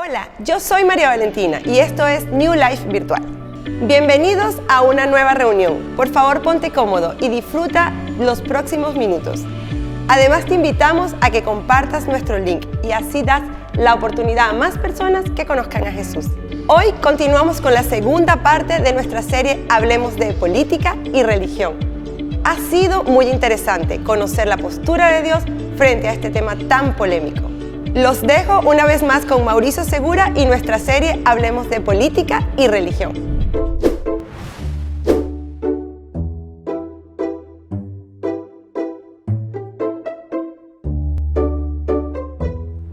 Hola, yo soy María Valentina y esto es New Life Virtual. Bienvenidos a una nueva reunión. Por favor, ponte cómodo y disfruta los próximos minutos. Además, te invitamos a que compartas nuestro link y así das la oportunidad a más personas que conozcan a Jesús. Hoy continuamos con la segunda parte de nuestra serie Hablemos de Política y Religión. Ha sido muy interesante conocer la postura de Dios frente a este tema tan polémico. Los dejo una vez más con Mauricio Segura y nuestra serie Hablemos de Política y Religión.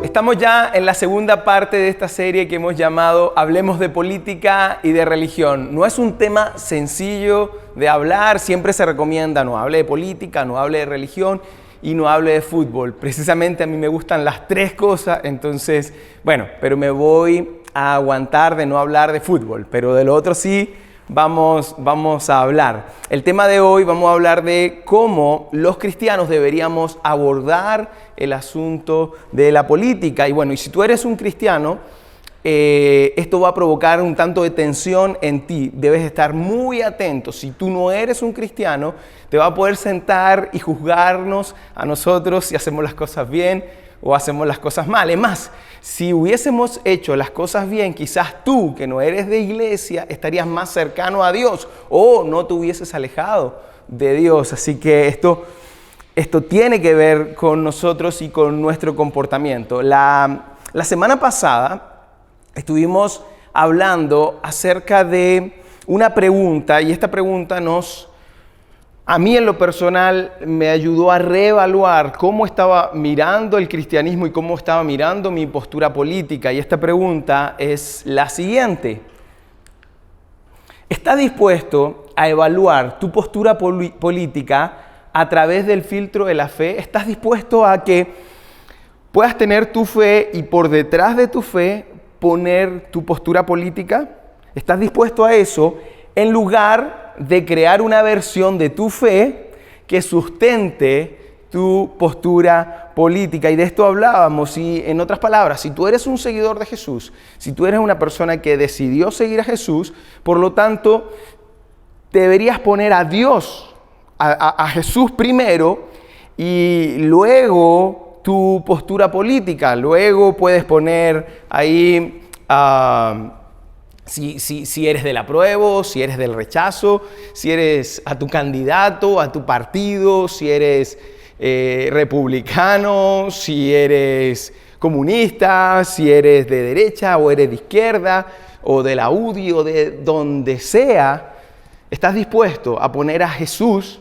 Estamos ya en la segunda parte de esta serie que hemos llamado Hablemos de Política y de Religión. No es un tema sencillo de hablar, siempre se recomienda no hable de política, no hable de religión y no hable de fútbol. Precisamente a mí me gustan las tres cosas, entonces, pero me voy a aguantar de no hablar de fútbol, pero de lo otro sí vamos a hablar. El tema de hoy vamos a hablar de cómo los cristianos deberíamos abordar el asunto de la política. Y si tú eres un cristiano, esto va a provocar un tanto de tensión en ti. Debes estar muy atento. Si tú no eres un cristiano, te va a poder sentar y juzgarnos a nosotros si hacemos las cosas bien o hacemos las cosas mal. Es más, si hubiésemos hecho las cosas bien, quizás tú, que no eres de iglesia, estarías más cercano a Dios o no te hubieses alejado de Dios. Así que esto tiene que ver con nosotros y con nuestro comportamiento. La semana pasada estuvimos hablando acerca de una pregunta y esta pregunta a mí en lo personal me ayudó a reevaluar cómo estaba mirando el cristianismo y cómo estaba mirando mi postura política. Y esta pregunta es la siguiente: ¿estás dispuesto a evaluar tu postura política a través del filtro de la fe? ¿Estás dispuesto a que puedas tener tu fe y por detrás de tu fe poner tu postura política? ¿Estás dispuesto a eso en lugar de crear una versión de tu fe que sustente tu postura política? Y de esto hablábamos. Y en otras palabras, si tú eres un seguidor de Jesús, si tú eres una persona que decidió seguir a Jesús, por lo tanto, deberías poner a Dios, a Jesús primero y luego tu postura política. Luego puedes poner ahí si eres del apruebo, si eres del rechazo, si eres a tu candidato, a tu partido, si eres republicano, si eres comunista, si eres de derecha o eres de izquierda o de la UDI o de donde sea. ¿Estás dispuesto a poner a Jesús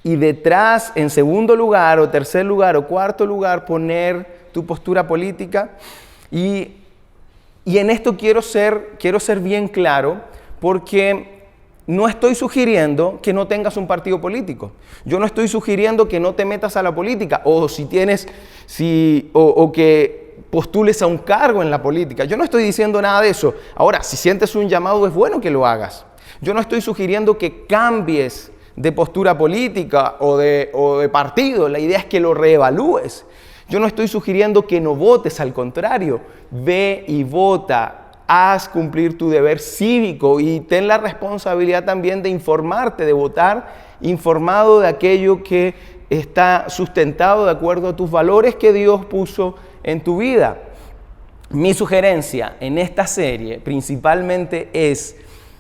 y detrás, en segundo lugar o tercer lugar o cuarto lugar, poner tu postura política? Y en esto quiero ser bien claro, porque no estoy sugiriendo que no tengas un partido político. Yo no estoy sugiriendo que no te metas a la política o que postules a un cargo en la política. Yo no estoy diciendo nada de eso. Ahora, si sientes un llamado, es bueno que lo hagas. Yo no estoy sugiriendo que cambies de postura política o de partido. La idea es que lo reevalúes. Yo no estoy sugiriendo que no votes, al contrario, ve y vota, haz cumplir tu deber cívico y ten la responsabilidad también de informarte, de votar informado de aquello que está sustentado de acuerdo a tus valores que Dios puso en tu vida. Mi sugerencia en esta serie principalmente es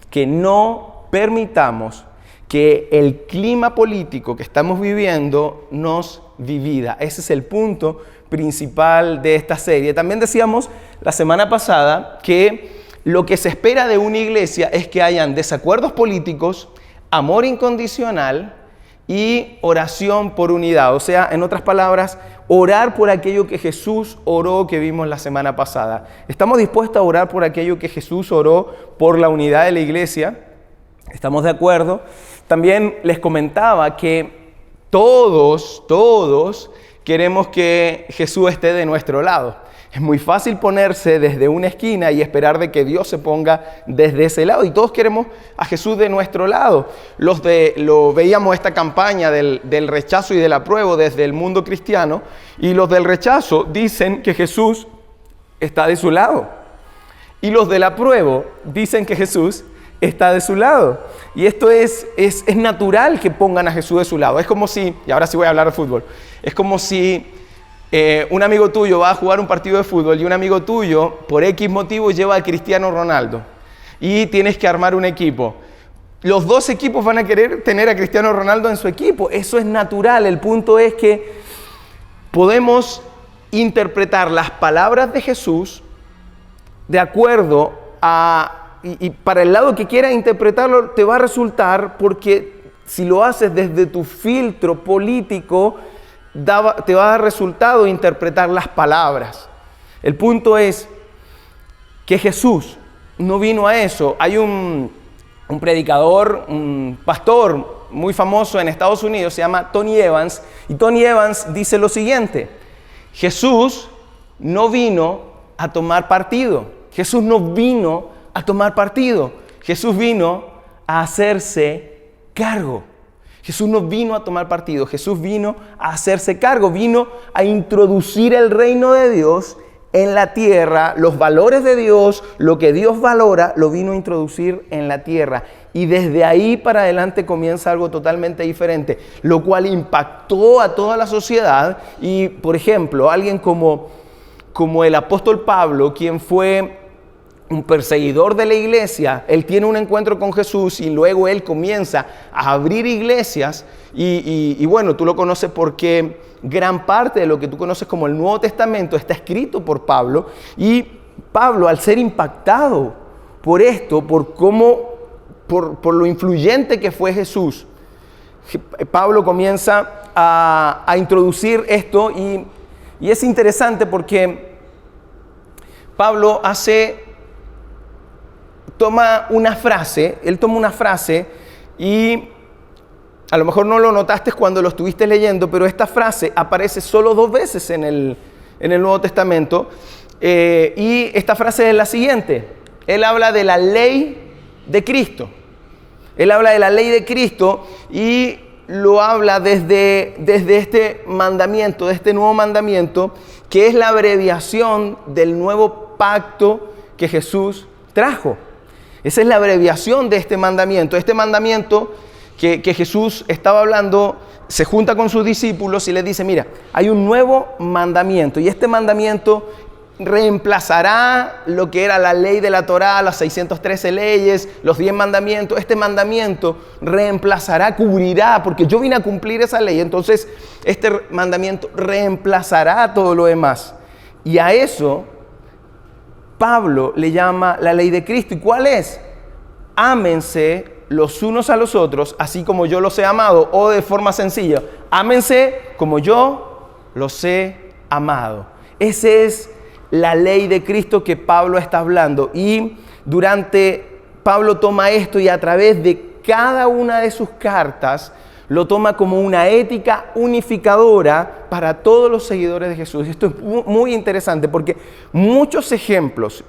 que no permitamos que el clima político que estamos viviendo nos divida. Ese es el punto principal de esta serie. También decíamos la semana pasada que lo que se espera de una iglesia es que hayan desacuerdos políticos, amor incondicional y oración por unidad. O sea, en otras palabras, orar por aquello que Jesús oró, que vimos la semana pasada. ¿Estamos dispuestos a orar por aquello que Jesús oró por la unidad de la iglesia? ¿Estamos de acuerdo? También les comentaba que todos queremos que Jesús esté de nuestro lado. Es muy fácil ponerse desde una esquina y esperar de que Dios se ponga desde ese lado. Y todos queremos a Jesús de nuestro lado. Veíamos esta campaña del rechazo y del apruebo desde el mundo cristiano. Y los del rechazo dicen que Jesús está de su lado. Y los del apruebo dicen que Jesús está de su lado. Y esto es natural que pongan a Jesús de su lado. Es como si, y ahora sí voy a hablar de fútbol, es como si un amigo tuyo va a jugar un partido de fútbol y un amigo tuyo, por X motivo, lleva a Cristiano Ronaldo. Y tienes que armar un equipo. Los dos equipos van a querer tener a Cristiano Ronaldo en su equipo. Eso es natural. El punto es que podemos interpretar las palabras de Jesús de acuerdo a, y para el lado que quieras interpretarlo, te va a resultar, porque si lo haces desde tu filtro político, te va a dar resultado interpretar las palabras. El punto es que Jesús no vino a eso. Hay un predicador, un pastor muy famoso en Estados Unidos, se llama Tony Evans, y Tony Evans dice lo siguiente: Jesús no vino a tomar partido. Jesús no vino a tomar partido. Jesús vino a hacerse cargo. Jesús no vino a tomar partido. Jesús vino a hacerse cargo. Vino a introducir el reino de Dios en la tierra. Los valores de Dios, lo que Dios valora, lo vino a introducir en la tierra. Y desde ahí para adelante comienza algo totalmente diferente, lo cual impactó a toda la sociedad. Y, por ejemplo, alguien como el apóstol Pablo, quien fue un perseguidor de la iglesia, él tiene un encuentro con Jesús y luego él comienza a abrir iglesias y bueno, tú lo conoces porque gran parte de lo que tú conoces como el Nuevo Testamento está escrito por Pablo. Y Pablo, al ser impactado por esto, por lo influyente que fue Jesús, Pablo comienza a introducir esto y es interesante porque Pablo toma una frase y a lo mejor no lo notaste cuando lo estuviste leyendo, pero esta frase aparece solo 2 veces en el Nuevo Testamento. Y esta frase es la siguiente: él habla de la ley de Cristo. Él habla de la ley de Cristo y lo habla desde este mandamiento, de este nuevo mandamiento, que es la abreviación del nuevo pacto que Jesús trajo. Esa es la abreviación de este mandamiento. Este mandamiento que Jesús estaba hablando, se junta con sus discípulos y les dice: mira, hay un nuevo mandamiento y este mandamiento reemplazará lo que era la ley de la Torá, las 613 leyes, los 10 mandamientos. Este mandamiento reemplazará, cubrirá, porque yo vine a cumplir esa ley. Entonces, este mandamiento reemplazará todo lo demás. Y a eso Pablo le llama la ley de Cristo. ¿Y cuál es? Ámense los unos a los otros, así como yo los he amado. O de forma sencilla, ámense como yo los he amado. Esa es la ley de Cristo que Pablo está hablando. Y Pablo toma esto y a través de cada una de sus cartas lo toma como una ética unificadora para todos los seguidores de Jesús. Esto es muy interesante porque muchos ejemplos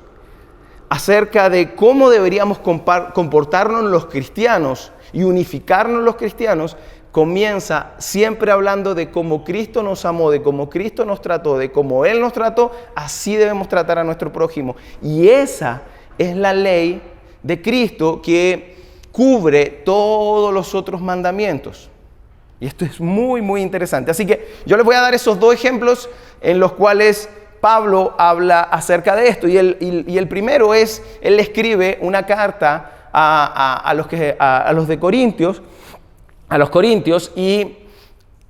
acerca de cómo deberíamos comportarnos los cristianos y unificarnos los cristianos comienza siempre hablando de cómo Cristo nos amó, de cómo Cristo nos trató, de cómo Él nos trató, así debemos tratar a nuestro prójimo. Y esa es la ley de Cristo que cubre todos los otros mandamientos. Y esto es muy, muy interesante. Así que yo les voy a dar esos 2 ejemplos en los cuales Pablo habla acerca de esto. Y el primero es, él escribe una carta a los corintios, y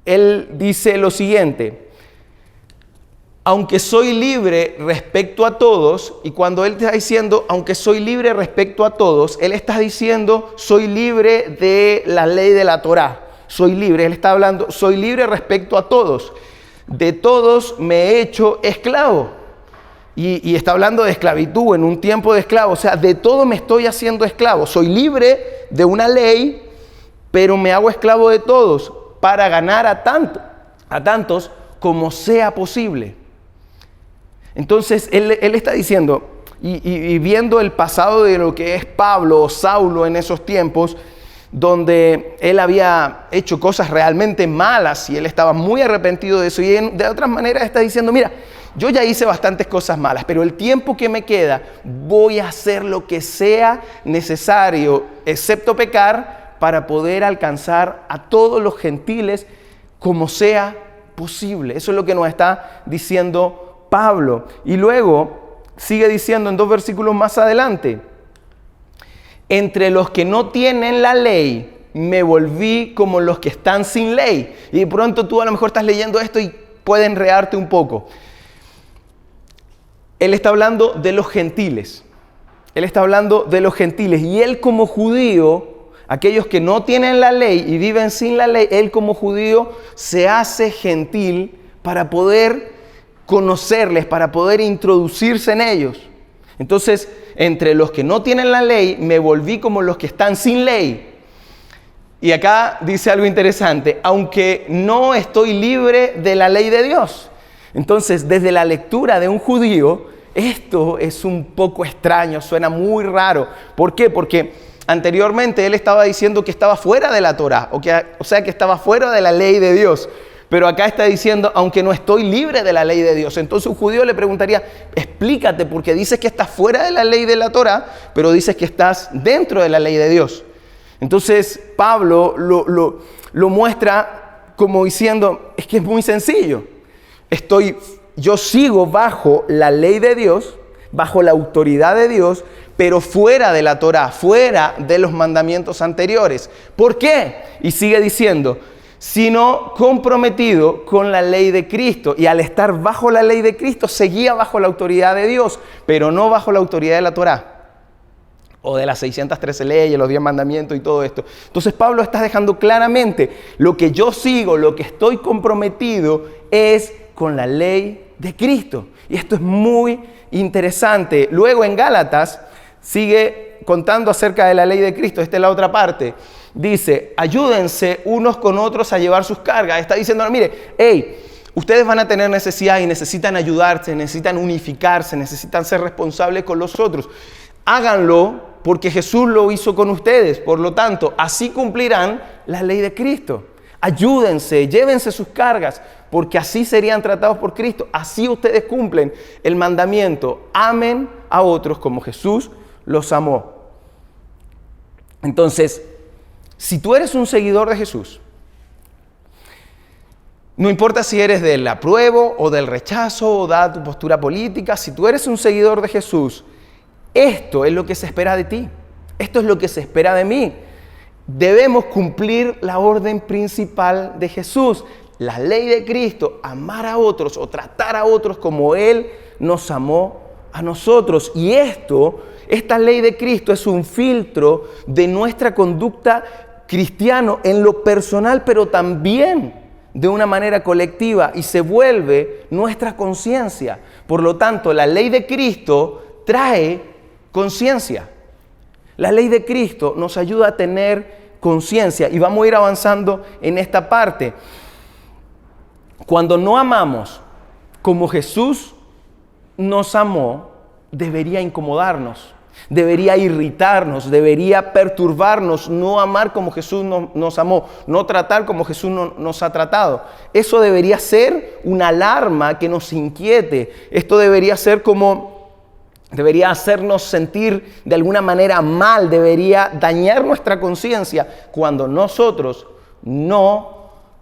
él dice lo siguiente: aunque soy libre respecto a todos, y cuando él está diciendo aunque soy libre respecto a todos, él está diciendo soy libre de la ley de la Torá, soy libre, él está hablando soy libre respecto a todos, de todos me he hecho esclavo, y está hablando de esclavitud en un tiempo de esclavo, o sea, de todo me estoy haciendo esclavo, soy libre de una ley, pero me hago esclavo de todos para ganar a tantos como sea posible. Entonces, él está diciendo, y viendo el pasado de lo que es Pablo o Saulo en esos tiempos, donde él había hecho cosas realmente malas y él estaba muy arrepentido de eso, y de otras maneras está diciendo, mira, yo ya hice bastantes cosas malas, pero el tiempo que me queda voy a hacer lo que sea necesario, excepto pecar, para poder alcanzar a todos los gentiles como sea posible. Eso es lo que nos está diciendo Pablo. Y luego sigue diciendo en 2 versículos más adelante: entre los que no tienen la ley, me volví como los que están sin ley. Y de pronto tú a lo mejor estás leyendo esto y puede enredarte un poco. Él está hablando de los gentiles. Él está hablando de los gentiles. Y él como judío, aquellos que no tienen la ley y viven sin la ley, él como judío se hace gentil para poder conocerles, para poder introducirse en ellos. Entonces, entre los que no tienen la ley, me volví como los que están sin ley. Y acá dice algo interesante: aunque no estoy libre de la ley de Dios. Entonces, desde la lectura de un judío, esto es un poco extraño, suena muy raro. ¿Por qué? Porque anteriormente él estaba diciendo que estaba fuera de la Torá, o sea que estaba fuera de la ley de Dios. Pero acá está diciendo, aunque no estoy libre de la ley de Dios. Entonces un judío le preguntaría, explícate, porque dices que estás fuera de la ley de la Torá, pero dices que estás dentro de la ley de Dios. Entonces Pablo lo muestra como diciendo, es que es muy sencillo. Yo sigo bajo la ley de Dios, bajo la autoridad de Dios, pero fuera de la Torá, fuera de los mandamientos anteriores. ¿Por qué? Y sigue diciendo, sino comprometido con la ley de Cristo. Y al estar bajo la ley de Cristo, seguía bajo la autoridad de Dios, pero no bajo la autoridad de la Torá, o de las 613 leyes, los 10 mandamientos y todo esto. Entonces Pablo está dejando claramente, lo que yo sigo, lo que estoy comprometido es con la ley de Cristo. Y esto es muy interesante. Luego en Gálatas sigue contando acerca de la ley de Cristo. Esta es la otra parte. Dice, ayúdense unos con otros a llevar sus cargas. Está diciendo, mire, ustedes van a tener necesidad y necesitan ayudarse, necesitan unificarse, necesitan ser responsables con los otros. Háganlo porque Jesús lo hizo con ustedes. Por lo tanto, así cumplirán la ley de Cristo. Ayúdense, llévense sus cargas, porque así serían tratados por Cristo. Así ustedes cumplen el mandamiento. Amen a otros como Jesús los amó. Entonces, si tú eres un seguidor de Jesús, no importa si eres del apruebo o del rechazo o da tu postura política, si tú eres un seguidor de Jesús, esto es lo que se espera de ti. Esto es lo que se espera de mí. Debemos cumplir la orden principal de Jesús, la ley de Cristo, amar a otros o tratar a otros como Él nos amó a nosotros. Y esta ley de Cristo es un filtro de nuestra conducta cristiana en lo personal, pero también de una manera colectiva, y se vuelve nuestra conciencia. Por lo tanto, la ley de Cristo trae conciencia. La ley de Cristo nos ayuda a tener conciencia, y vamos a ir avanzando en esta parte. Cuando no amamos como Jesús nos amó, debería incomodarnos, debería irritarnos, debería perturbarnos. No amar como Jesús nos amó, no tratar como Jesús nos ha tratado. Eso debería ser una alarma que nos inquiete. Esto debería hacernos sentir de alguna manera mal, debería dañar nuestra conciencia cuando nosotros no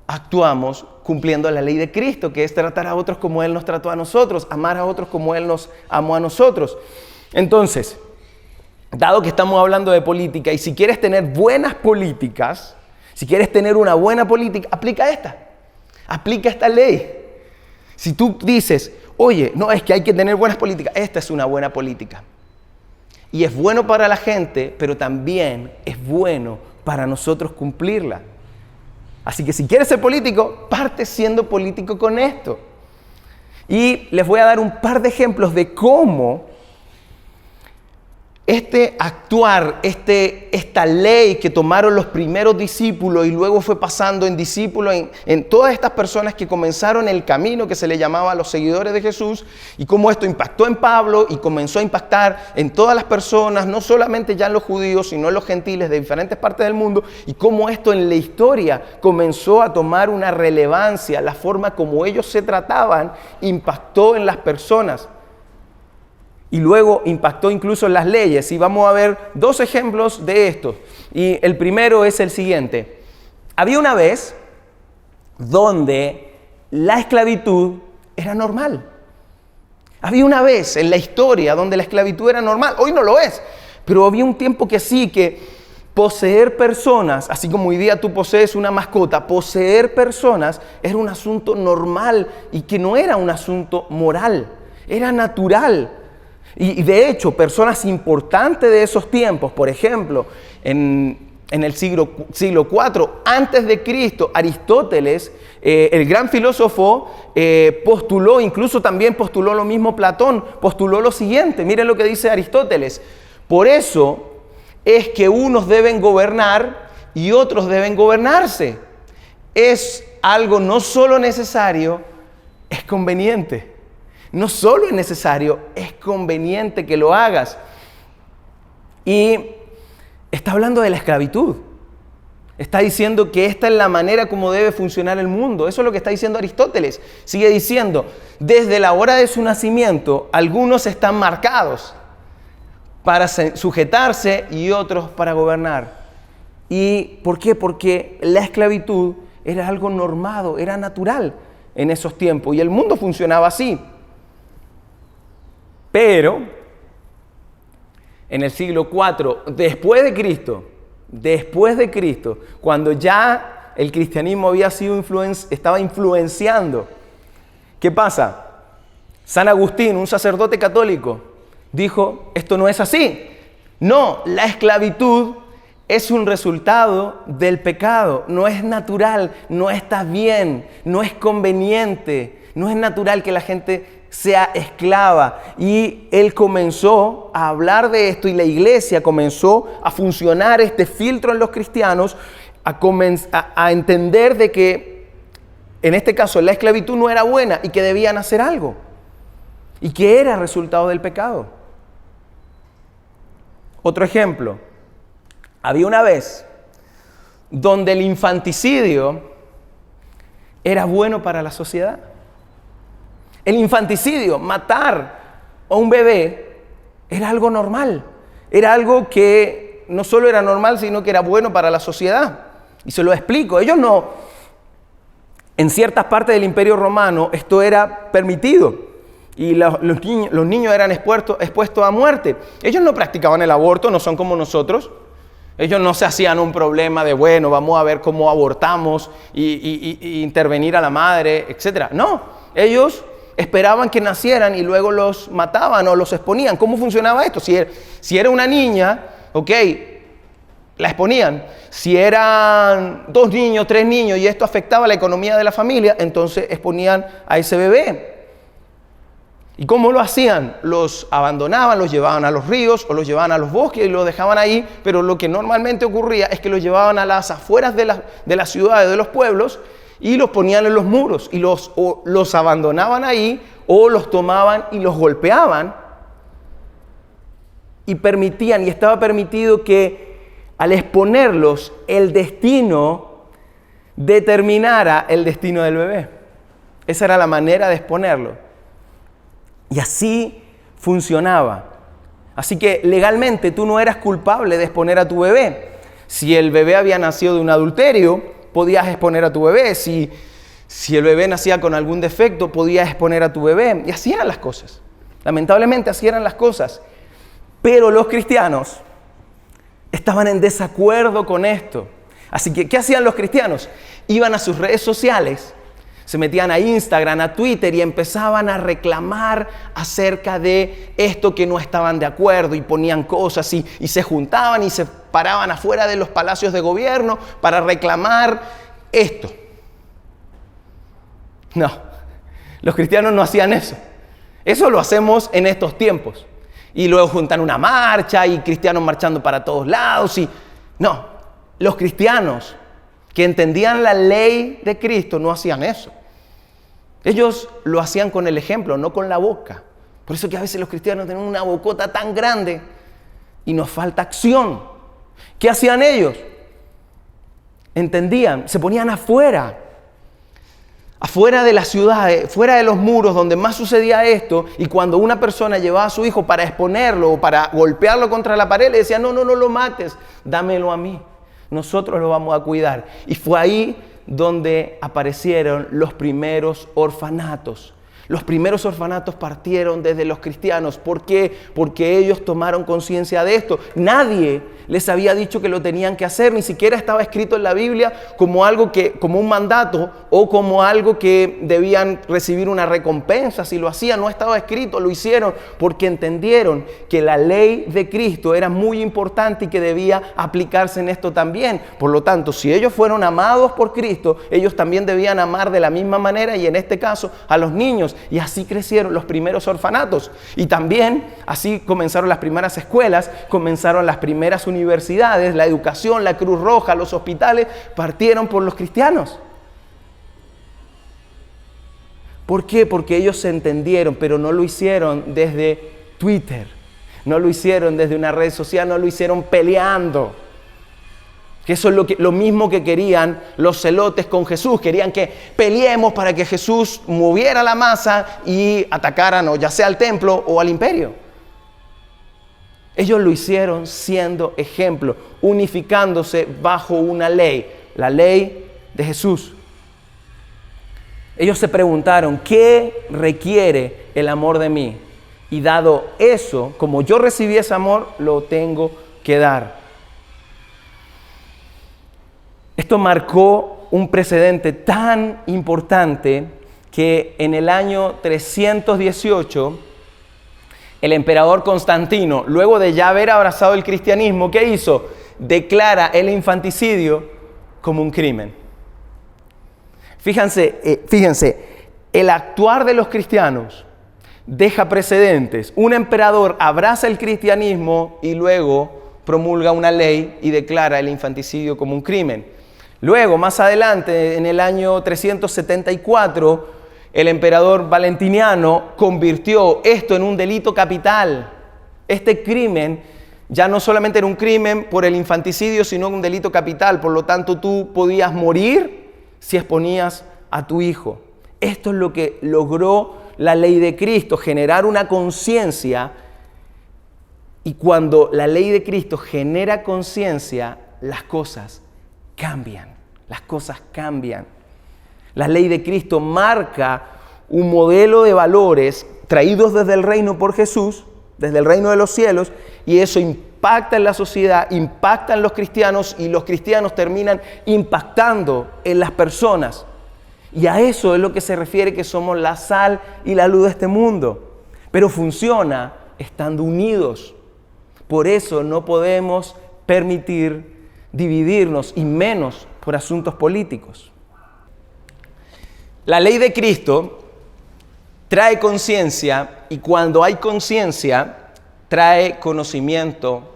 actuamos cumpliendo la ley de Cristo, que es tratar a otros como Él nos trató a nosotros, amar a otros como Él nos amó a nosotros. Entonces, dado que estamos hablando de política, y si quieres tener buenas políticas, si quieres tener una buena política, aplica esta ley. Si tú dices, oye, no, es que hay que tener buenas políticas, esta es una buena política. Y es bueno para la gente, pero también es bueno para nosotros cumplirla. Así que si quieres ser político, parte siendo político con esto. Y les voy a dar un par de ejemplos de cómo este actuar, esta ley que tomaron los primeros discípulos y luego fue pasando en discípulos, en todas estas personas que comenzaron el camino que se le llamaba a los seguidores de Jesús, y cómo esto impactó en Pablo y comenzó a impactar en todas las personas, no solamente ya en los judíos, sino en los gentiles de diferentes partes del mundo, y cómo esto en la historia comenzó a tomar una relevancia, la forma como ellos se trataban impactó en las personas. Y luego impactó incluso en las leyes. Y vamos a ver 2 ejemplos de esto. Y el primero es el siguiente. Había una vez donde la esclavitud era normal. Había una vez en la historia donde la esclavitud era normal. Hoy no lo es. Pero había un tiempo que sí, que poseer personas, así como hoy día tú posees una mascota, poseer personas era un asunto normal y que no era un asunto moral. Era natural. Y de hecho, personas importantes de esos tiempos, por ejemplo, en el siglo IV antes de Cristo, Aristóteles, el gran filósofo, postuló, incluso también postuló lo mismo Platón, postuló lo siguiente. Miren lo que dice Aristóteles. Por eso es que unos deben gobernar y otros deben gobernarse. Es algo no solo necesario, es conveniente. No solo es necesario, es conveniente que lo hagas. Y está hablando de la esclavitud. Está diciendo que esta es la manera como debe funcionar el mundo. Eso es lo que está diciendo Aristóteles. Sigue diciendo, desde la hora de su nacimiento, algunos están marcados para sujetarse y otros para gobernar. ¿Y por qué? Porque la esclavitud era algo normado, era natural en esos tiempos. Y el mundo funcionaba así. Pero en el siglo IV, después de Cristo, cuando ya el cristianismo había sido estaba influenciando, ¿qué pasa? San Agustín, un sacerdote católico, dijo, esto no es así. No, la esclavitud es un resultado del pecado, no es natural, no está bien, no es conveniente, no es natural que la gente sea esclava. Y él comenzó a hablar de esto y la iglesia comenzó a funcionar este filtro en los cristianos, a entender de que en este caso la esclavitud no era buena y que debían hacer algo y que era resultado del pecado. Otro ejemplo, había una vez donde el infanticidio era bueno para la sociedad. El infanticidio, matar a un bebé, era algo normal. Era algo que no solo era normal, sino que era bueno para la sociedad. Y se lo explico. Ellos no, en ciertas partes del Imperio Romano, esto era permitido. Y los niños eran expuestos a muerte. Ellos no practicaban el aborto, no son como nosotros. Ellos no se hacían un problema de, bueno, vamos a ver cómo abortamos y intervenir a la madre, etc. No, ellos esperaban que nacieran y luego los mataban o los exponían. ¿Cómo funcionaba esto? Si era una niña, ok, la exponían. Si eran 2 niños, 3 niños y esto afectaba la economía de la familia, entonces exponían a ese bebé. ¿Y cómo lo hacían? Los abandonaban, los llevaban a los ríos o los llevaban a los bosques y los dejaban ahí, pero lo que normalmente ocurría es que los llevaban a las afueras de las ciudades, de los pueblos, y los ponían en los muros y los abandonaban ahí o los tomaban y los golpeaban y permitían, y estaba permitido que al exponerlos el destino determinara el destino del bebé. Esa era la manera de exponerlo. Y así funcionaba. Así que legalmente tú no eras culpable de exponer a tu bebé. Si el bebé había nacido de un adulterio, podías exponer a tu bebé. Si el bebé nacía con algún defecto, podías exponer a tu bebé. Y así eran las cosas. Lamentablemente así eran las cosas. Pero los cristianos estaban en desacuerdo con esto. Así que, ¿qué hacían los cristianos? Iban a sus redes sociales, se metían a Instagram, a Twitter y empezaban a reclamar acerca de esto que no estaban de acuerdo y ponían cosas y se juntaban y se paraban afuera de los palacios de gobierno para reclamar esto. No, los cristianos no hacían eso. Eso lo hacemos en estos tiempos. y luego juntan una marcha y cristianos marchando para todos lados. No, los cristianos que entendían la ley de Cristo no hacían eso. Ellos lo hacían con el ejemplo, no con la boca. Por eso que a veces los cristianos tienen una bocota tan grande y nos falta acción. ¿Qué hacían ellos? Entendían, se ponían afuera de la ciudad, fuera de los muros donde más sucedía esto, y cuando una persona llevaba a su hijo para exponerlo o para golpearlo contra la pared, le decía, no lo mates, dámelo a mí, nosotros lo vamos a cuidar. Y fue ahí donde aparecieron los primeros orfanatos. Los primeros orfanatos partieron desde los cristianos. ¿Por qué? Porque ellos tomaron conciencia de esto. Nadie les había dicho que lo tenían que hacer, ni siquiera estaba escrito en la Biblia como un mandato o como algo que debían recibir una recompensa si lo hacían. No estaba escrito, lo hicieron porque entendieron que la ley de Cristo era muy importante y que debía aplicarse en esto también. Por lo tanto, si ellos fueron amados por Cristo, ellos también debían amar de la misma manera, y en este caso a los niños. Y así crecieron los primeros orfanatos. Y también así comenzaron las primeras escuelas, comenzaron las primeras universidades, la educación, la Cruz Roja, los hospitales, partieron por los cristianos. ¿Por qué? Porque ellos se entendieron, pero no lo hicieron desde Twitter, no lo hicieron desde una red social, no lo hicieron peleando. Que eso es lo mismo que querían los celotes con Jesús. Querían que peleemos para que Jesús moviera la masa y atacaran o ya sea al templo o al imperio. Ellos lo hicieron siendo ejemplo, unificándose bajo una ley, la ley de Jesús. Ellos se preguntaron, ¿qué requiere el amor de mí? Y dado eso, como yo recibí ese amor, lo tengo que dar. Esto marcó un precedente tan importante que en el año 318, el emperador Constantino, luego de ya haber abrazado el cristianismo, ¿qué hizo? Declara el infanticidio como un crimen. Fíjense, el actuar de los cristianos deja precedentes. Un emperador abraza el cristianismo y luego promulga una ley y declara el infanticidio como un crimen. Luego, más adelante, en el año 374, el emperador Valentiniano convirtió esto en un delito capital. Este crimen ya no solamente era un crimen por el infanticidio, sino un delito capital. Por lo tanto, tú podías morir si exponías a tu hijo. Esto es lo que logró la ley de Cristo, generar una conciencia. Y cuando la ley de Cristo genera conciencia, las cosas cambian, las cosas cambian. La ley de Cristo marca un modelo de valores traídos desde el reino por Jesús, desde el reino de los cielos, y eso impacta en la sociedad, impacta en los cristianos, y los cristianos terminan impactando en las personas. Y a eso es lo que se refiere que somos la sal y la luz de este mundo. Pero funciona estando unidos. Por eso no podemos permitir dividirnos, y menos por asuntos políticos. La ley de Cristo trae conciencia, y cuando hay conciencia trae conocimiento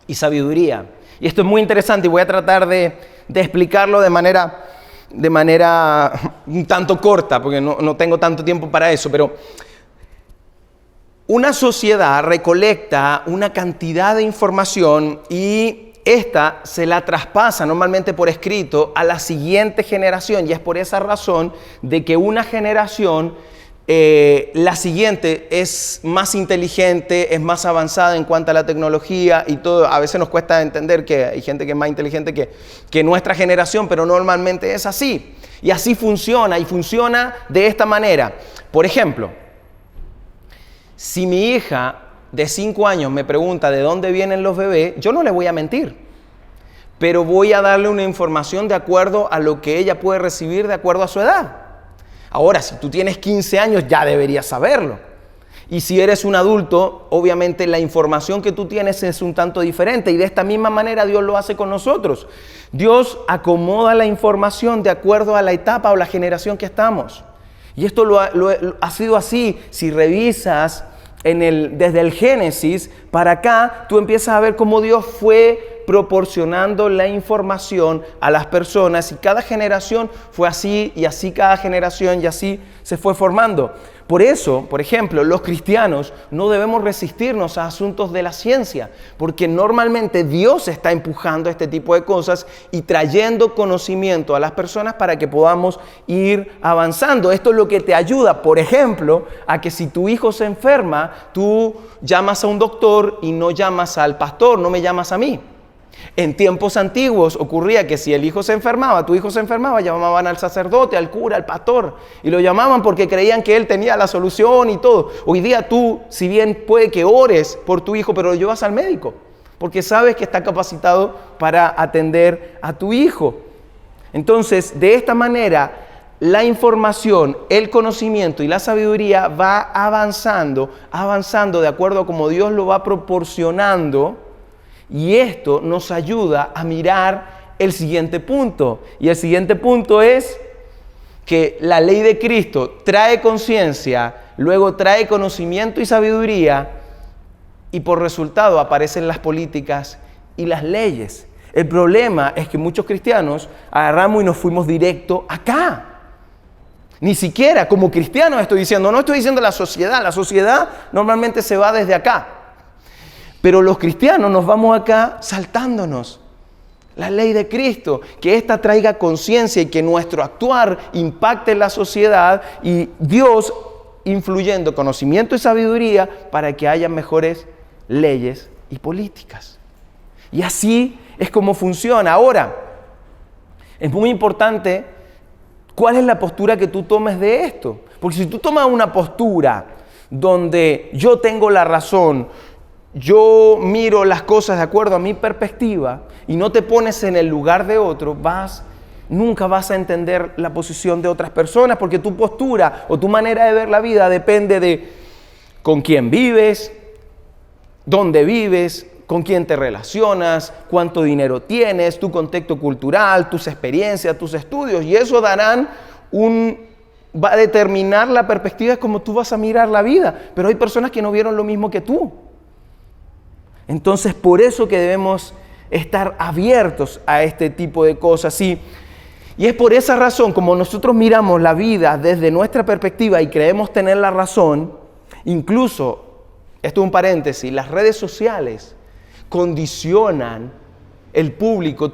y sabiduría. Y esto es muy interesante y voy a tratar de explicarlo de manera un tanto corta, porque no tengo tanto tiempo para eso, pero una sociedad recolecta una cantidad de información y esta se la traspasa normalmente por escrito a la siguiente generación, y es por esa razón de que una generación, la siguiente, es más inteligente, es más avanzada en cuanto a la tecnología y todo. A veces nos cuesta entender que hay gente que es más inteligente que nuestra generación, pero normalmente es así. Y así funciona, y funciona de esta manera. Por ejemplo, si mi hija de 5 años me pregunta de dónde vienen los bebés, yo no le voy a mentir, pero voy a darle una información de acuerdo a lo que ella puede recibir de acuerdo a su edad. Ahora, si tú tienes 15 años, ya deberías saberlo. Y si eres un adulto, obviamente la información que tú tienes es un tanto diferente, y de esta misma manera Dios lo hace con nosotros. Dios acomoda la información de acuerdo a la etapa o la generación que estamos. Y esto ha sido así. Si revisas desde el Génesis para acá, tú empiezas a ver cómo Dios fue proporcionando la información a las personas y cada generación fue así y así cada generación y así se fue formando. Por eso, por ejemplo, los cristianos no debemos resistirnos a asuntos de la ciencia, porque normalmente Dios está empujando este tipo de cosas y trayendo conocimiento a las personas para que podamos ir avanzando. Esto es lo que te ayuda, por ejemplo, a que si tu hijo se enferma, tú llamas a un doctor y no llamas al pastor, no me llamas a mí. En tiempos antiguos ocurría que si el hijo se enfermaba, tu hijo se enfermaba, llamaban al sacerdote, al cura, al pastor, y lo llamaban porque creían que él tenía la solución y todo. Hoy día tú, si bien puede que ores por tu hijo, pero lo llevas al médico, porque sabes que está capacitado para atender a tu hijo. Entonces, de esta manera, la información, el conocimiento y la sabiduría va avanzando de acuerdo a cómo Dios lo va proporcionando. Y esto nos ayuda a mirar el siguiente punto. Y el siguiente punto es que la ley de Cristo trae conciencia, luego trae conocimiento y sabiduría, y por resultado aparecen las políticas y las leyes. El problema es que muchos cristianos agarramos y nos fuimos directo acá. Ni siquiera como cristianos estoy diciendo, no estoy diciendo la sociedad normalmente se va desde acá. Pero los cristianos nos vamos acá saltándonos la ley de Cristo, que ésta traiga conciencia y que nuestro actuar impacte en la sociedad y Dios influyendo conocimiento y sabiduría para que haya mejores leyes y políticas. Y así es como funciona. Ahora, es muy importante cuál es la postura que tú tomes de esto. Porque si tú tomas una postura donde yo tengo la razón, yo miro las cosas de acuerdo a mi perspectiva y no te pones en el lugar de otro, nunca vas a entender la posición de otras personas, porque tu postura o tu manera de ver la vida depende de con quién vives, dónde vives, con quién te relacionas, cuánto dinero tienes, tu contexto cultural, tus experiencias, tus estudios, y eso va a determinar la perspectiva de cómo tú vas a mirar la vida. Pero hay personas que no vieron lo mismo que tú. Entonces, por eso que debemos estar abiertos a este tipo de cosas. Y es por esa razón, como nosotros miramos la vida desde nuestra perspectiva y creemos tener la razón, incluso, esto es un paréntesis, las redes sociales condicionan el público.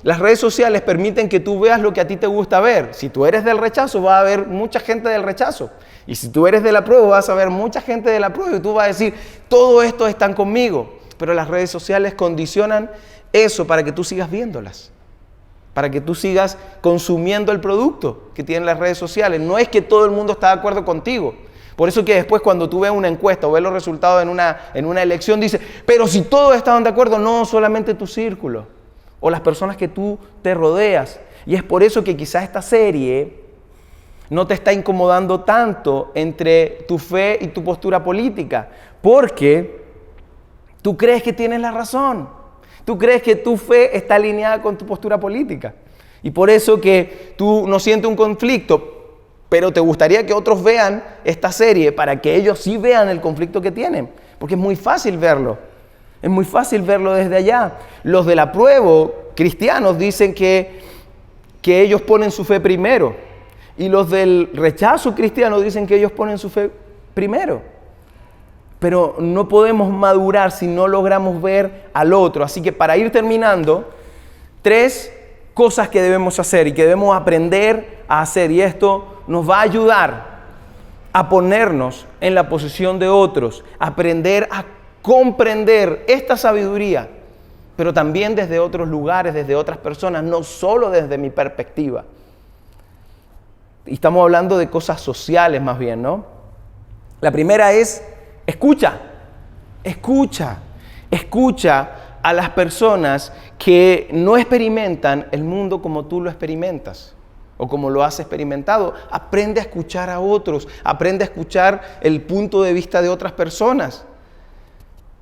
Las redes sociales permiten que tú veas lo que a ti te gusta ver. Si tú eres del rechazo, va a haber mucha gente del rechazo. Y si tú eres de la prueba, vas a ver mucha gente de la prueba y tú vas a decir, todo esto están conmigo. Pero las redes sociales condicionan eso para que tú sigas viéndolas, para que tú sigas consumiendo el producto que tienen las redes sociales. No es que todo el mundo está de acuerdo contigo. Por eso que después cuando tú ves una encuesta o ves los resultados en una elección, dice, pero si todos estaban de acuerdo, no solamente tu círculo o las personas que tú te rodeas. Y es por eso que quizás esta serie no te está incomodando tanto entre tu fe y tu postura política, porque tú crees que tienes la razón. Tú crees que tu fe está alineada con tu postura política. Y por eso que tú no sientes un conflicto, pero te gustaría que otros vean esta serie para que ellos sí vean el conflicto que tienen. Porque es muy fácil verlo. Es muy fácil verlo desde allá. Los del apruebo cristianos dicen que ellos ponen su fe primero. Y los del rechazo cristiano dicen que ellos ponen su fe primero. Pero no podemos madurar si no logramos ver al otro. Así que para ir terminando, 3 cosas que debemos hacer y que debemos aprender a hacer. Y esto nos va a ayudar a ponernos en la posición de otros, aprender a comprender esta sabiduría, pero también desde otros lugares, desde otras personas, no solo desde mi perspectiva. Y estamos hablando de cosas sociales más bien, ¿no? La primera es escucha a las personas que no experimentan el mundo como tú lo experimentas o como lo has experimentado. Aprende a escuchar a otros, aprende a escuchar el punto de vista de otras personas.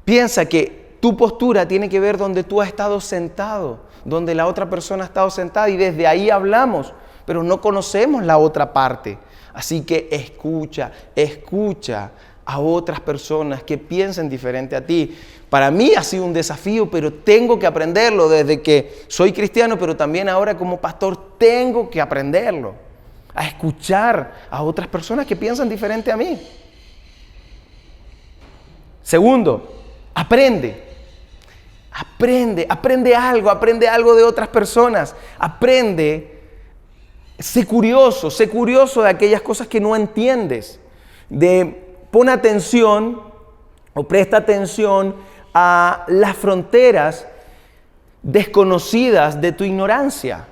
Piensa que tu postura tiene que ver donde tú has estado sentado, donde la otra persona ha estado sentada y desde ahí hablamos, pero no conocemos la otra parte. Así que escucha a otras personas que piensen diferente a ti. Para mí ha sido un desafío, pero tengo que aprenderlo desde que soy cristiano, pero también ahora como pastor tengo que aprenderlo, a escuchar a otras personas que piensan diferente a mí. Segundo, aprende algo de otras personas, sé curioso de aquellas cosas que no entiendes, pon atención o presta atención a las fronteras desconocidas de tu ignorancia.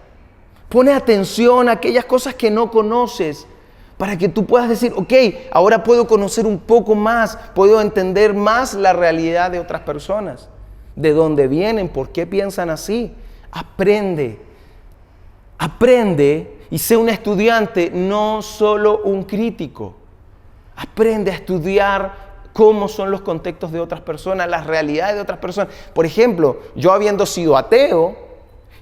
Pone atención a aquellas cosas que no conoces para que tú puedas decir, ok, ahora puedo conocer un poco más, puedo entender más la realidad de otras personas, de dónde vienen, por qué piensan así. Aprende y sé un estudiante, no solo un crítico. Aprende a estudiar cómo son los contextos de otras personas, las realidades de otras personas. Por ejemplo, yo habiendo sido ateo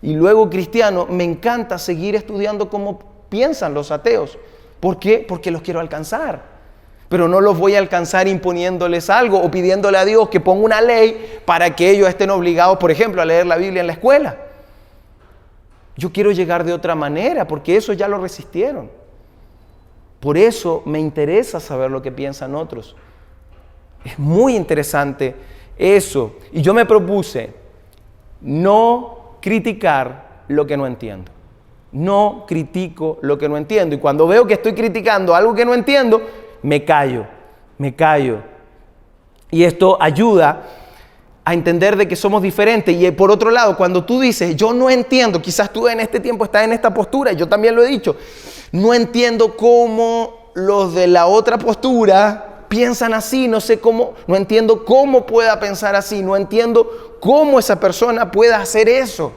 y luego cristiano, me encanta seguir estudiando cómo piensan los ateos. ¿Por qué? Porque los quiero alcanzar. Pero no los voy a alcanzar imponiéndoles algo o pidiéndole a Dios que ponga una ley para que ellos estén obligados, por ejemplo, a leer la Biblia en la escuela. Yo quiero llegar de otra manera porque eso ya lo resistieron. Por eso me interesa saber lo que piensan otros. Es muy interesante eso. Y yo me propuse no criticar lo que no entiendo. No critico lo que no entiendo. Y cuando veo que estoy criticando algo que no entiendo, me callo. Y esto ayuda a entender de que somos diferentes. Y por otro lado, cuando tú dices, yo no entiendo, quizás tú en este tiempo estás en esta postura, yo también lo he dicho, no entiendo cómo los de la otra postura piensan así, no entiendo cómo pueda pensar así, no entiendo cómo esa persona pueda hacer eso.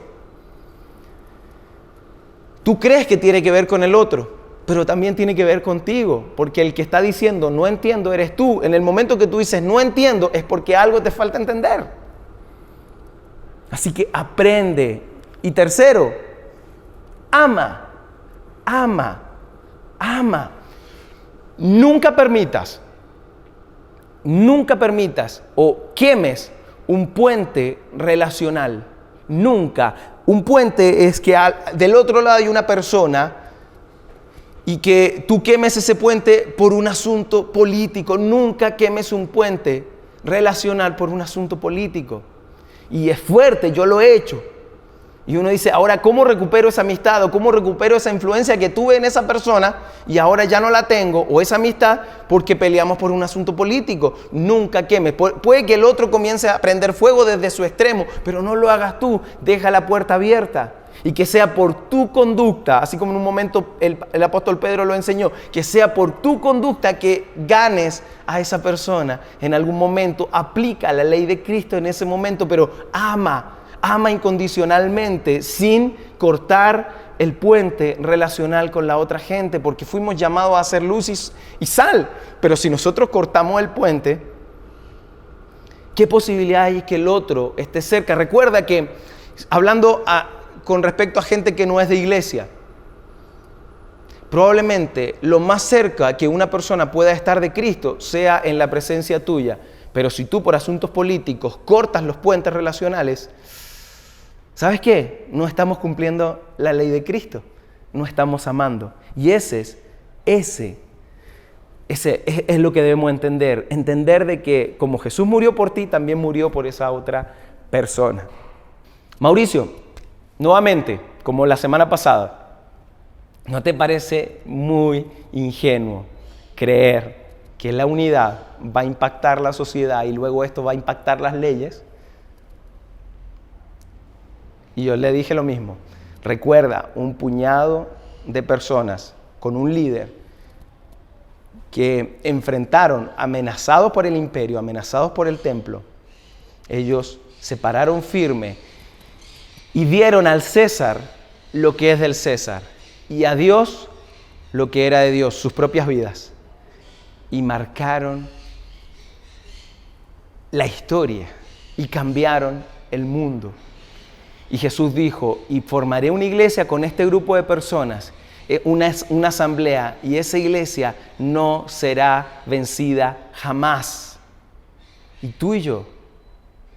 Tú crees que tiene que ver con el otro, pero también tiene que ver contigo, porque el que está diciendo no entiendo eres tú. En el momento que tú dices no entiendo es porque algo te falta entender. Así que aprende. Y tercero, ama. Nunca permitas o quemes un puente relacional. Nunca. Un puente es que del otro lado hay una persona y que tú quemes ese puente por un asunto político. Nunca quemes un puente relacional por un asunto político. Y es fuerte, yo lo he hecho. Y uno dice, ahora, ¿cómo recupero esa amistad o cómo recupero esa influencia que tuve en esa persona y ahora ya no la tengo, o esa amistad, porque peleamos por un asunto político? Nunca quemes. Puede que el otro comience a prender fuego desde su extremo, pero no lo hagas tú. Deja la puerta abierta y que sea por tu conducta, así como en un momento el apóstol Pedro lo enseñó, que sea por tu conducta que ganes a esa persona. En algún momento aplica la ley de Cristo en ese momento, pero ama incondicionalmente, sin cortar el puente relacional con la otra gente, porque fuimos llamados a ser luz y sal. Pero si nosotros cortamos el puente, ¿qué posibilidad hay que el otro esté cerca? Recuerda que, hablando con respecto a gente que no es de iglesia, probablemente lo más cerca que una persona pueda estar de Cristo sea en la presencia tuya. Pero si tú por asuntos políticos cortas los puentes relacionales, ¿sabes qué? No estamos cumpliendo la ley de Cristo, no estamos amando. Y ese es lo que debemos entender de que como Jesús murió por ti, también murió por esa otra persona. Mauricio, nuevamente, como la semana pasada, ¿no te parece muy ingenuo creer que la unidad va a impactar la sociedad y luego esto va a impactar las leyes? Y yo le dije lo mismo. Recuerda, un puñado de personas con un líder que enfrentaron, amenazados por el imperio, amenazados por el templo, ellos se pararon firme y dieron al César lo que es del César y a Dios lo que era de Dios, sus propias vidas. Y marcaron la historia y cambiaron el mundo. Y Jesús dijo, y formaré una iglesia con este grupo de personas. una asamblea, y esa iglesia no será vencida jamás. Y tú y yo,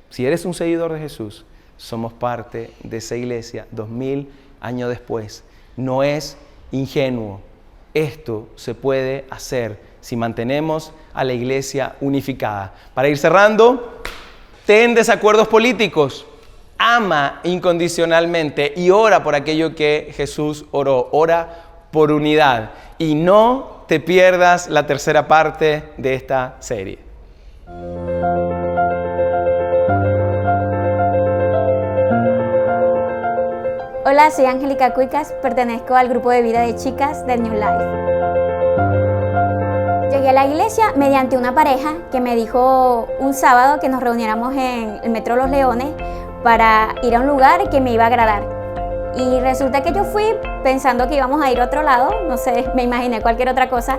si eres un seguidor de Jesús, somos parte de esa iglesia 2000 años después. No es ingenuo. Esto se puede hacer si mantenemos a la iglesia unificada. Para ir cerrando, ten desacuerdos políticos, ama incondicionalmente y ora por aquello que Jesús oró. Ora por unidad y no te pierdas la tercera parte de esta serie. Hola, soy Angélica Cuicas, pertenezco al grupo de vida de chicas del New Life. Llegué a la iglesia mediante una pareja que me dijo un sábado que nos reuniéramos en el Metro Los Leones para ir a un lugar que me iba a agradar. Y resulta que yo fui pensando que íbamos a ir a otro lado, no sé, me imaginé cualquier otra cosa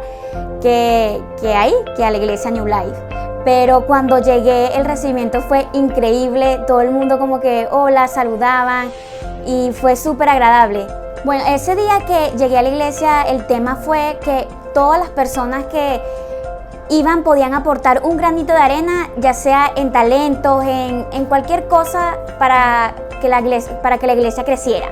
que a la iglesia New Life. Pero cuando llegué el recibimiento fue increíble, todo el mundo como que hola, saludaban y fue súper agradable. Bueno, ese día que llegué a la iglesia el tema fue que todas las personas que iban podían aportar un granito de arena, ya sea en talentos, en cualquier cosa para que la iglesia creciera.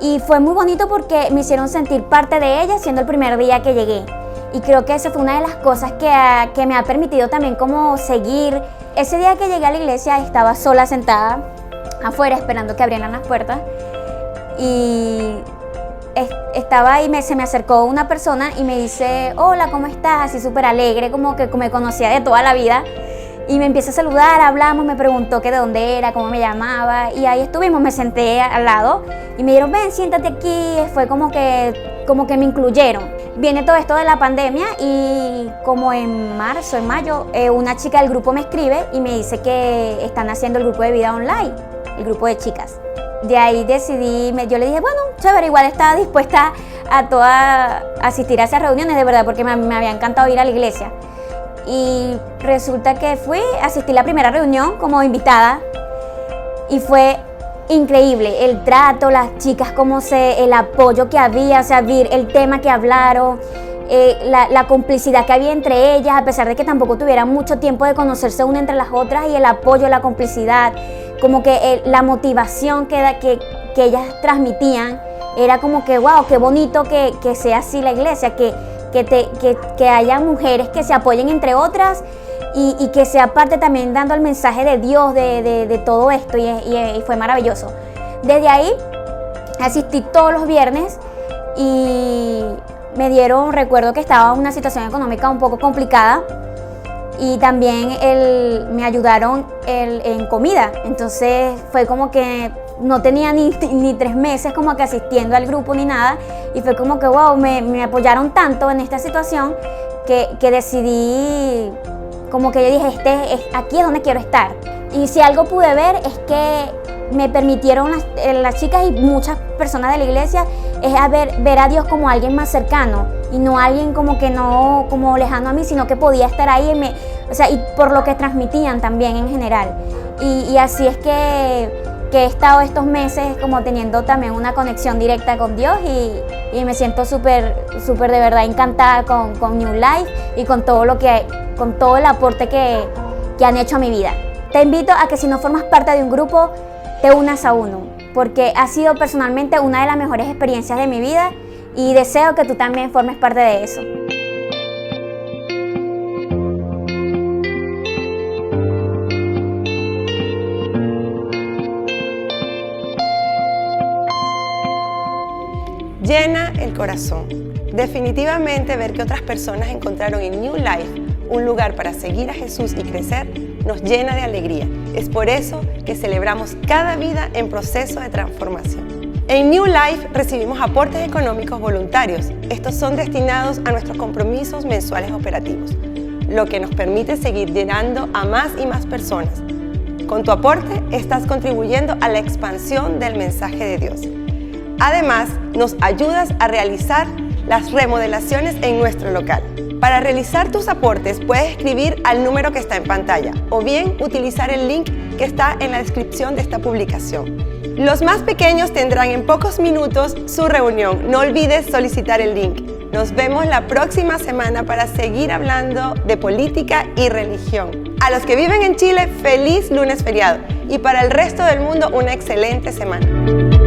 Y fue muy bonito porque me hicieron sentir parte de ella siendo el primer día que llegué. Y creo que esa fue una de las cosas que me ha permitido también como seguir. Ese día que llegué a la iglesia estaba sola sentada afuera esperando que abrieran las puertas. Y estaba ahí, se me acercó una persona y me dice, hola, ¿cómo estás? Así súper alegre, como que me conocía de toda la vida. Y me empieza a saludar, hablamos, me preguntó que de dónde era, cómo me llamaba. Y ahí estuvimos, me senté al lado y me dijeron, ven, siéntate aquí. Fue como que me incluyeron. Viene todo esto de la pandemia y como en marzo, en mayo, una chica del grupo me escribe y me dice que están haciendo el grupo de vida online, el grupo de chicas. De ahí decidí, yo le dije, bueno, chévere, igual estaba dispuesta a asistir a esas reuniones, de verdad, porque me había encantado ir a la iglesia. Y resulta que asistí a la primera reunión como invitada y fue increíble el trato, las chicas, el apoyo que había, o sea, el tema que hablaron, la complicidad que había entre ellas, a pesar de que tampoco tuvieran mucho tiempo de conocerse una entre las otras, y el apoyo, la complicidad, como que la motivación que ellas transmitían, era como que wow, qué bonito que sea así la iglesia, que haya mujeres que se apoyen entre otras y que sea parte también dando el mensaje de Dios de todo esto y fue maravilloso. Desde ahí asistí todos los viernes y recuerdo que estaba en una situación económica un poco complicada y también me ayudaron en comida, entonces fue como que no tenía ni 3 meses como que asistiendo al grupo ni nada y fue como que wow, me apoyaron tanto en esta situación que decidí, como que yo dije, aquí es donde quiero estar. Y si algo pude ver es que me permitieron las chicas y muchas personas de la iglesia es ver a Dios como alguien más cercano y no alguien como lejano a mí, sino que podía estar ahí y por lo que transmitían también en general. Y así es que he estado estos meses como teniendo también una conexión directa con Dios y me siento súper de verdad encantada con New Life y con todo el aporte que han hecho a mi vida. Te invito a que si no formas parte de un grupo, te unas a uno, porque ha sido personalmente una de las mejores experiencias de mi vida y deseo que tú también formes parte de eso. Llena el corazón. Definitivamente ver que otras personas encontraron en New Life un lugar para seguir a Jesús y crecer nos llena de alegría. Es por eso que celebramos cada vida en proceso de transformación. En New Life recibimos aportes económicos voluntarios. Estos son destinados a nuestros compromisos mensuales operativos, lo que nos permite seguir llenando a más y más personas. Con tu aporte estás contribuyendo a la expansión del mensaje de Dios. Además, nos ayudas a realizar las remodelaciones en nuestro local. Para realizar tus aportes puedes escribir al número que está en pantalla o bien utilizar el link que está en la descripción de esta publicación. Los más pequeños tendrán en pocos minutos su reunión. No olvides solicitar el link. Nos vemos la próxima semana para seguir hablando de política y religión. A los que viven en Chile, feliz lunes feriado. Y para el resto del mundo, una excelente semana.